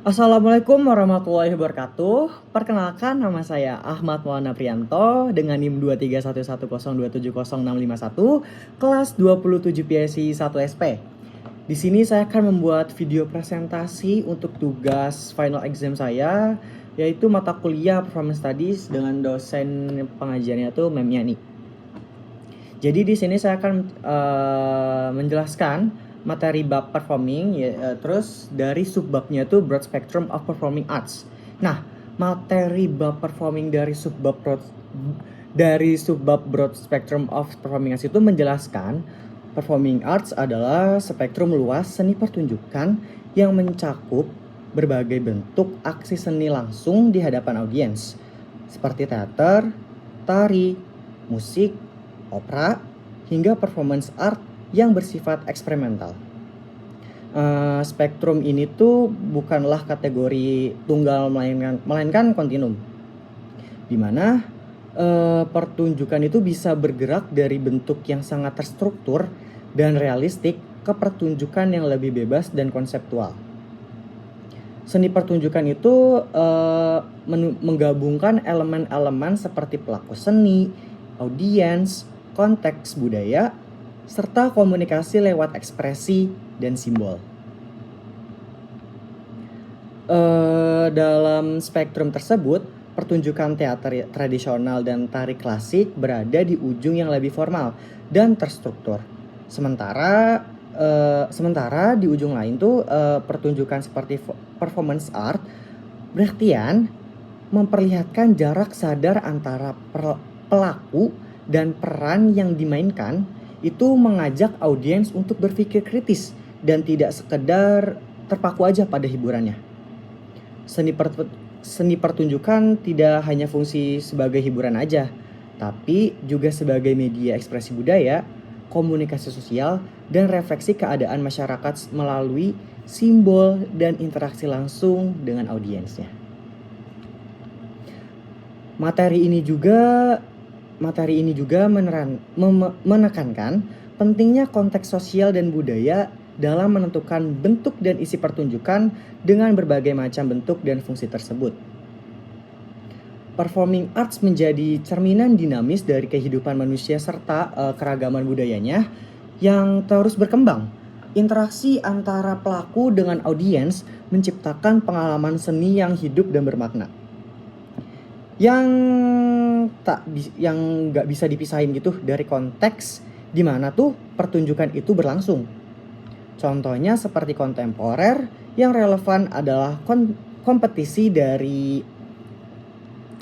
Assalamualaikum warahmatullahi wabarakatuh. Perkenalkan, nama saya Ahmad Maulana Priyanto dengan NIM 23110270651 kelas 27 PSI 1 SP. Di sini saya akan membuat video presentasi untuk tugas final exam saya, yaitu mata kuliah Performance Studies dengan dosen pengajarnya tuh Mem Yani. Jadi di sini saya akan menjelaskan materi bab performing, terus dari subbabnya itu broad spectrum of performing arts. Nah, materi bab performing dari subbab broad spectrum of performing arts itu menjelaskan performing arts adalah spektrum luas seni pertunjukan yang mencakup berbagai bentuk aksi seni langsung di hadapan audiens, seperti teater, tari, musik, opera, hingga performance art yang bersifat eksperimental. Spektrum ini tuh bukanlah kategori tunggal melainkan kontinum, di mana pertunjukan itu bisa bergerak dari bentuk yang sangat terstruktur dan realistik ke pertunjukan yang lebih bebas dan konseptual. Seni pertunjukan itu menggabungkan elemen-elemen seperti pelaku seni, audiens, konteks budaya, serta komunikasi lewat ekspresi dan simbol. Dalam spektrum tersebut, pertunjukan teater tradisional dan tari klasik berada di ujung yang lebih formal dan terstruktur. Sementara di ujung lain tuh pertunjukan seperti performance art berartian memperlihatkan jarak sadar antara pelaku dan peran yang dimainkan, itu mengajak audiens untuk berpikir kritis dan tidak sekedar terpaku aja pada hiburannya. Seni pertunjukan tidak hanya fungsi sebagai hiburan aja, tapi juga sebagai media ekspresi budaya, komunikasi sosial, dan refleksi keadaan masyarakat melalui simbol dan interaksi langsung dengan audiensnya. Materi ini juga menekankan pentingnya konteks sosial dan budaya dalam menentukan bentuk dan isi pertunjukan dengan berbagai macam bentuk dan fungsi tersebut. Performing arts menjadi cerminan dinamis dari kehidupan manusia serta keragaman budayanya yang terus berkembang. Interaksi antara pelaku dengan audiens menciptakan pengalaman seni yang hidup dan bermakna, yang nggak bisa dipisahin gitu dari konteks di mana tuh pertunjukan itu berlangsung. Contohnya seperti kontemporer, yang relevan adalah kompetisi dari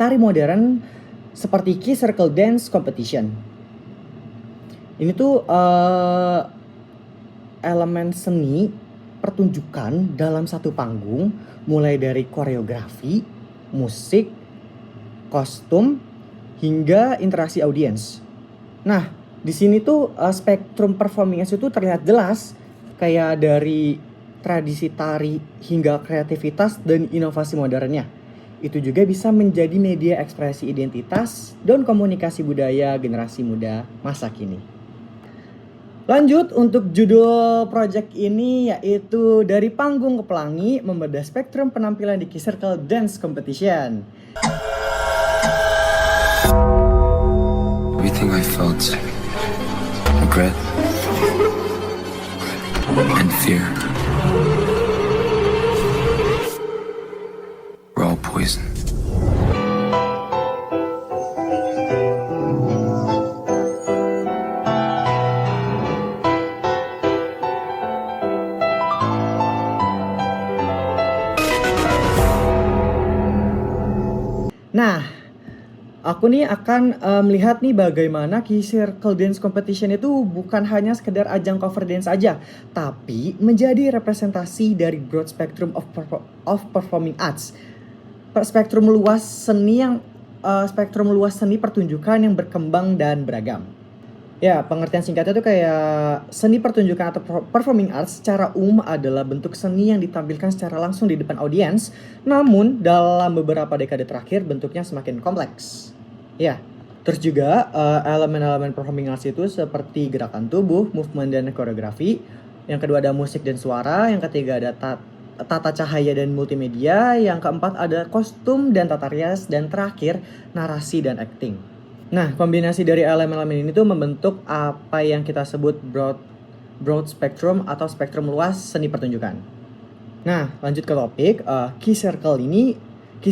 tari modern seperti Key Circle Dance Competition. Ini tuh elemen seni pertunjukan dalam satu panggung, mulai dari koreografi, musik, kostum, hingga interaksi audiens. Nah, di sini tuh spektrum performing arts itu terlihat jelas, kayak dari tradisi tari hingga kreativitas dan inovasi modernnya. Itu juga bisa menjadi media ekspresi identitas dan komunikasi budaya generasi muda masa kini. Lanjut untuk judul project ini, yaitu Dari Panggung ke Pelangi, membedah spektrum penampilan di Key Circle Dance Competition. Everything I felt, regret and fear, were all poison. Nah, aku nih akan melihat nih bagaimana Key Circle Dance Competition itu bukan hanya sekedar ajang cover dance aja, tapi menjadi representasi dari broad spectrum of performing arts. Spektrum luas seni pertunjukan yang berkembang dan beragam. Ya, pengertian singkatnya itu kayak seni pertunjukan atau performing arts secara umum adalah bentuk seni yang ditampilkan secara langsung di depan audiens, namun dalam beberapa dekade terakhir bentuknya semakin kompleks. Ya, terus juga elemen-elemen performing arts itu seperti gerakan tubuh, movement dan koreografi. Yang kedua ada musik dan suara, yang ketiga ada tata cahaya dan multimedia, yang keempat ada kostum dan tata rias, dan terakhir narasi dan acting. Nah, kombinasi dari elemen-elemen ini tuh membentuk apa yang kita sebut broad spectrum atau spektrum luas seni pertunjukan. Nah, lanjut ke topik. Key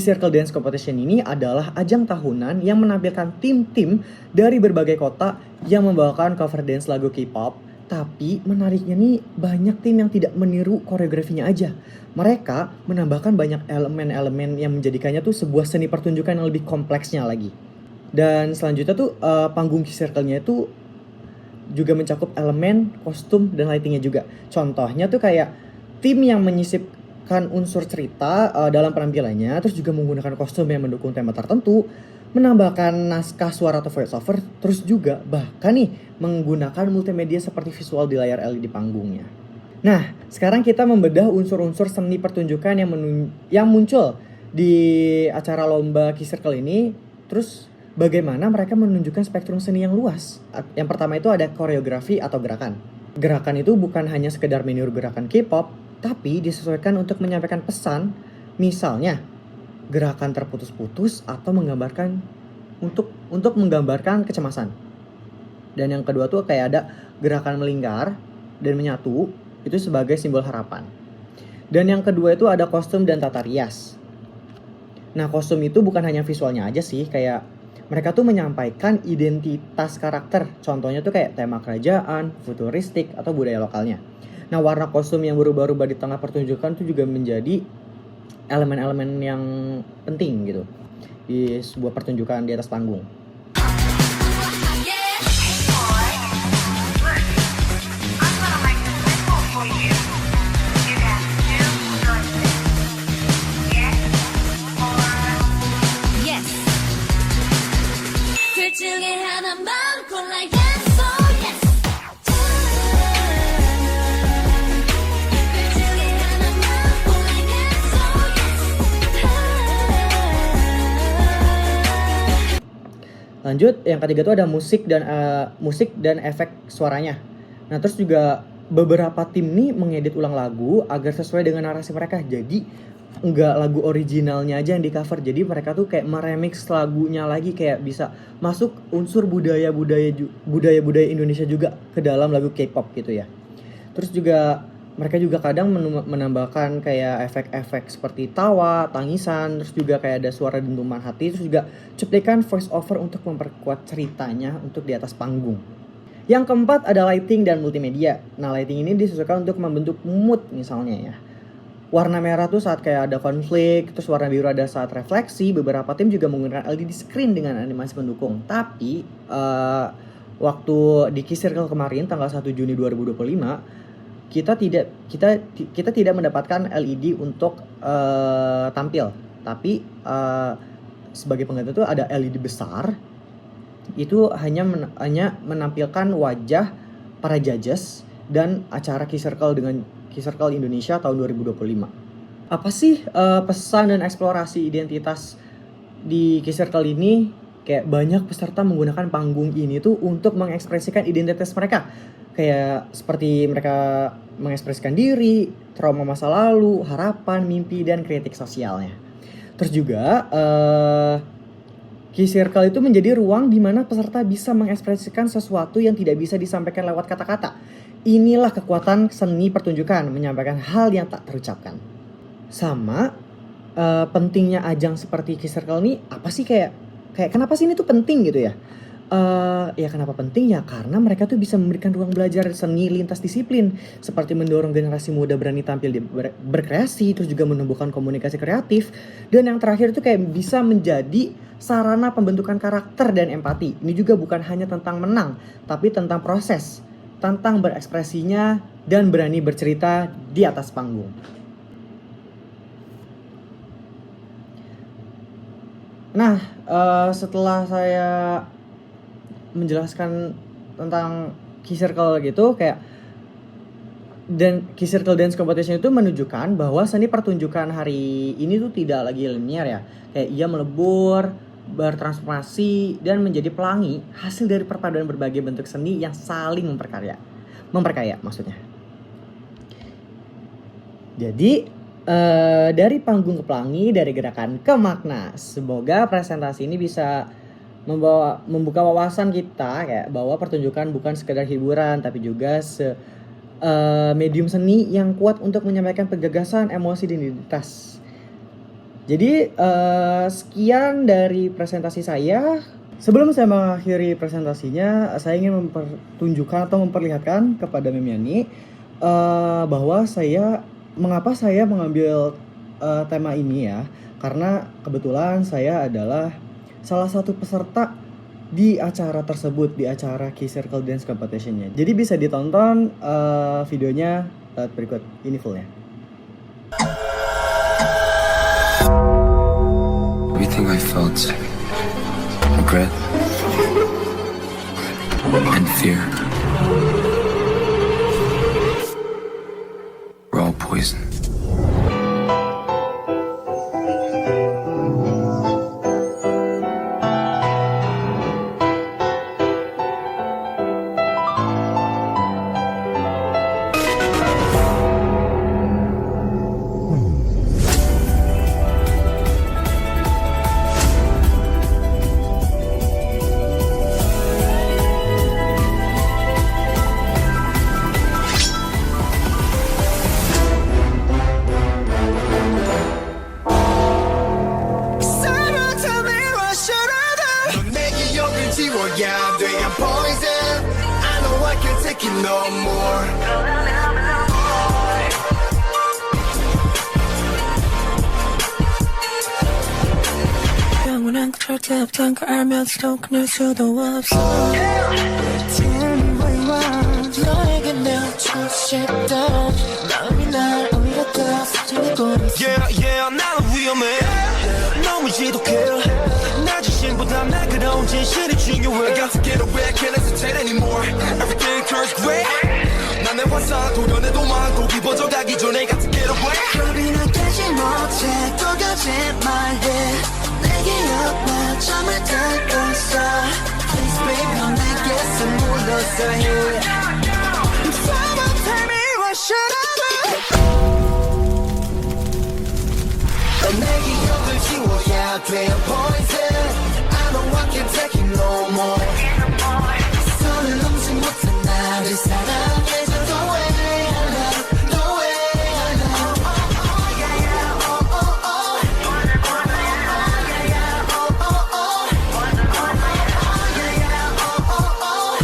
Circle Dance Competition ini adalah ajang tahunan yang menampilkan tim-tim dari berbagai kota yang membawakan cover dance lagu K-pop. Tapi menariknya nih, banyak tim yang tidak meniru koreografinya aja. Mereka menambahkan banyak elemen-elemen yang menjadikannya tuh sebuah seni pertunjukan yang lebih kompleksnya lagi. Dan selanjutnya tuh panggung Key Circle-nya itu juga mencakup elemen, kostum, dan lightingnya juga. Contohnya tuh kayak tim yang menyisipkan unsur cerita dalam penampilannya, terus juga menggunakan kostum yang mendukung tema tertentu, menambahkan naskah suara atau voice over, terus juga bahkan nih menggunakan multimedia seperti visual di layar LED panggungnya. Nah, sekarang kita membedah unsur-unsur seni pertunjukan yang muncul di acara lomba Key Circle ini, terus bagaimana mereka menunjukkan spektrum seni yang luas. Yang pertama itu ada koreografi atau gerakan. Gerakan itu bukan hanya sekedar meniru gerakan K-pop, tapi disesuaikan untuk menyampaikan pesan, misalnya gerakan terputus-putus atau menggambarkan untuk menggambarkan kecemasan. Dan yang kedua tuh kayak ada gerakan melingkar dan menyatu, itu sebagai simbol harapan. Dan yang kedua itu ada kostum dan tata rias. Nah, kostum itu bukan hanya visualnya aja sih, kayak mereka tuh menyampaikan identitas karakter. Contohnya tuh kayak tema kerajaan, futuristik, atau budaya lokalnya. Nah, warna kostum yang berubah-ubah di tengah pertunjukan tuh juga menjadi elemen-elemen yang penting gitu di sebuah pertunjukan di atas panggung. Lanjut, yang ketiga tuh ada musik dan efek suaranya. Nah, terus juga beberapa tim nih mengedit ulang lagu agar sesuai dengan narasi mereka. Jadi nggak lagu originalnya aja yang di cover. Jadi mereka tuh kayak meremix lagunya lagi, kayak bisa masuk unsur budaya Indonesia juga ke dalam lagu K-pop gitu ya. Terus juga mereka juga kadang menambahkan kayak efek-efek seperti tawa, tangisan, terus juga kayak ada suara dentuman hati, terus juga cuplikan voice over untuk memperkuat ceritanya untuk di atas panggung. Yang keempat ada lighting dan multimedia. Nah, lighting ini disesuaikan untuk membentuk mood misalnya ya. Warna merah tuh saat kayak ada konflik, terus warna biru ada saat refleksi. Beberapa tim juga menggunakan LED screen dengan animasi pendukung. Tapi waktu di Key Circle kemarin tanggal 1 Juni 2025 kita tidak mendapatkan LED untuk tampil, tapi sebagai pengganti itu ada LED besar, itu hanya menampilkan wajah para judges dan acara Key Circle Indonesia tahun 2025. Apa sih pesan dan eksplorasi identitas di Key Circle ini? Kayak banyak peserta menggunakan panggung ini tuh untuk mengekspresikan identitas mereka. Kayak seperti mereka mengekspresikan diri, trauma masa lalu, harapan, mimpi, dan kritik sosialnya. Terus juga Key Circle itu menjadi ruang di mana peserta bisa mengekspresikan sesuatu yang tidak bisa disampaikan lewat kata-kata. Inilah kekuatan seni pertunjukan, menyampaikan hal yang tak terucapkan. Sama pentingnya ajang seperti Key Circle ini apa sih, kayak kenapa sih ini tuh penting gitu ya? Ya kenapa penting ya? Karena mereka tuh bisa memberikan ruang belajar seni lintas disiplin, seperti mendorong generasi muda berani tampil berkreasi, terus juga menumbuhkan komunikasi kreatif, dan yang terakhir itu kayak bisa menjadi sarana pembentukan karakter dan empati. Ini juga bukan hanya tentang menang, tapi tentang proses, tentang berekspresinya dan berani bercerita di atas panggung. Nah, setelah saya menjelaskan tentang Key Circle gitu, kayak dan Key Circle Dance Competition itu menunjukkan bahwa seni pertunjukan hari ini tuh tidak lagi linear ya. Kayak ia melebur, bertransformasi, dan menjadi pelangi hasil dari perpaduan berbagai bentuk seni yang saling memperkaya maksudnya. Jadi Dari panggung ke pelangi, dari gerakan ke makna. Semoga presentasi ini bisa membuka wawasan kita kayak bahwa pertunjukan bukan sekedar hiburan tapi juga medium seni yang kuat untuk menyampaikan penggagasan, emosi, dan identitas. Jadi sekian dari presentasi saya. Sebelum saya mengakhiri presentasinya, saya ingin mempertunjukkan atau memperlihatkan kepada Memiani bahwa mengapa saya mengambil tema ini ya. Karena kebetulan saya adalah salah satu peserta di acara tersebut, di acara Key Circle Dance Competition-nya. Jadi bisa ditonton videonya berikut ini fullnya. Everything I felt, regret and fear, were all poison. 영원한 절대 없단 걸 알면서도 끊을 수도 없어. Tell me what you want. 너에게 내어주고 싶던 마음이 날 오히려 더 사랑하고 있어. Yeah, 나는 위험해. 너무 지독해. 나 자신보다 날카로운 진실이 중요해. I got to get away, can't hesitate anymore. Everything turns gray. 난 내 환상 도련해도 많고 깊어져가기 전에 got to get away. 겁이 나 깨지 못해 또 거짓말해. 내게 없나 잠을 들고 있어. Please baby 내게서 물러서 해. Someone tell me what should I do. 넌 내 기억을 지워야 돼 poison. I know I can't take it no more. 선을 넘지 못한 나를 사랑해줘. The way I love, the way I love. Yeah, yeah, oh, oh, oh. Yeah, yeah, oh, oh, oh. Yeah, yeah, oh, oh, oh.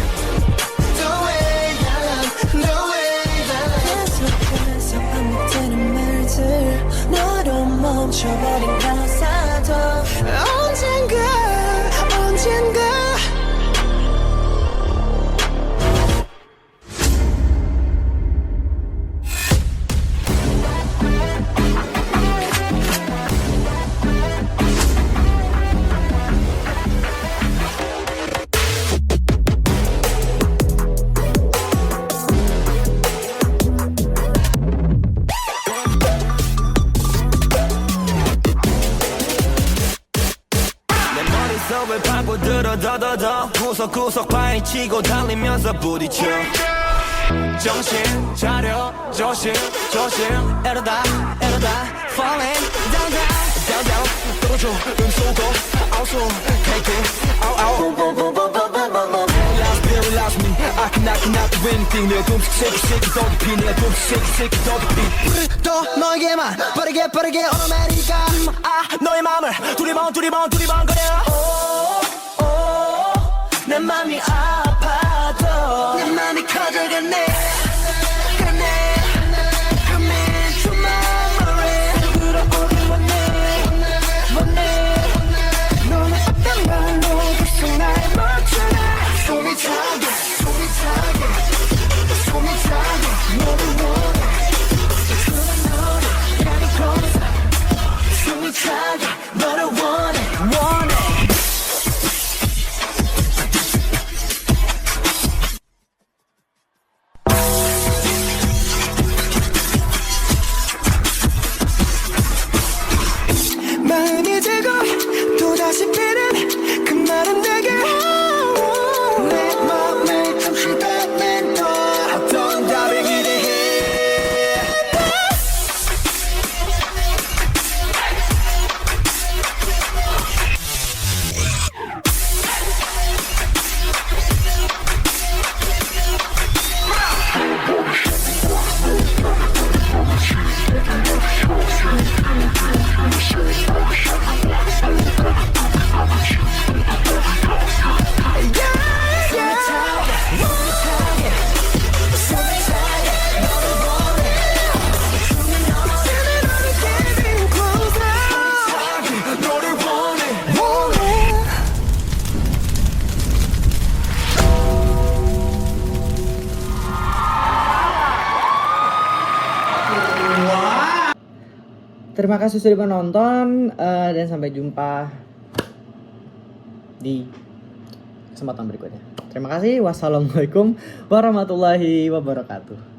The way I love, the way I love. 계속해서 반복되는 말들 너로 멈춰버린 가사도 언젠가 왜 파고들어 더더더 구석구석 파헤치고 달리면서 부딪혀 정신 차려 조심 이러다 falling down 떨어져 음소거 also take it Last me I cannot do anything 내 숨쉬기 새끼 더 깊이 내 숨쉬기 새끼 더 깊이 또 너에게만 빠르게 오르메리까 너의 맘을 두리번 거려 내 맘이 아파도 내 맘이 커져가네 Come into my world 불어오기 원해 너는 어떤 말로 계속 날 멈춰라 숨이 차게 너를 원해 그런 너를 향해 숨이 차게 너를 원해 마음이 들고 또다시 피는 그 말은 내게 내 맘을 잠시 뱉는 너 어떤 답을 기대해 Terima kasih sudah menonton dan sampai jumpa di kesempatan berikutnya. Terima kasih. Wassalamualaikum warahmatullahi wabarakatuh.